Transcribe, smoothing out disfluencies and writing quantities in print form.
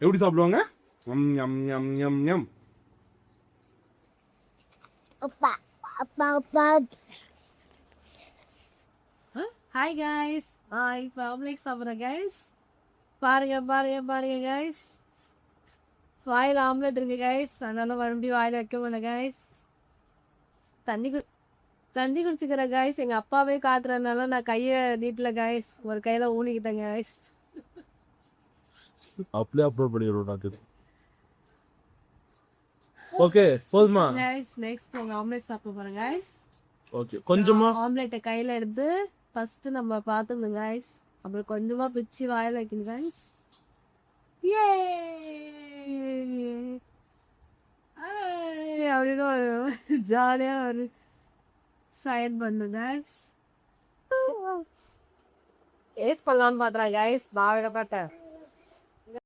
எப்படி சாப்பிடுவாங்க? ம் யம் யம் யம் யம். அப்பா அப்பா அப்பா. ஹாய் கைஸ், இப்போ ஆம்லேட் சாப்பிட்றேன் கைஸ். பாருங்க பாருங்க பாருங்க கைஸ், வாயில் ஆம்லேட் இருக்கு கைஸ். அதனால மறுபடியும் வாயில் வைக்க முடியல கைஸ். தண்ணி குடிச்சுக்கிற கைஸ். எங்கள் அப்பாவே காட்டுறதுனால நான் கையை நீட்டல கைஸ், ஒரு கையில் ஊனிக்கிட்டேன் கைஸ். அப்படியே அப்லோட் பண்ணிடுவோம். ஓகே போதுமா கைஸ்? நெக்ஸ்ட் நாங்கள் ஆம்லேட் சாப்பிட போகிறோம் கைஸ். ஓகே கொஞ்சமா ஆம்லேட்டை கையில் எடுத்து ஃபஸ்ட்டு நம்ம பார்த்துக்கணும் கைஸ். அப்புறம் கொஞ்சமாக பிச்சு வாயில் வைக்கணும் கைஸ். ஏ அப்படின்னு ஒரு ஜாலியாக ஒரு சைட் பண்ணு கைஸ். ஏஸ் பண்ணலான்னு பார்த்துறேன் கைஸ். நான் விட மாட்டேன்.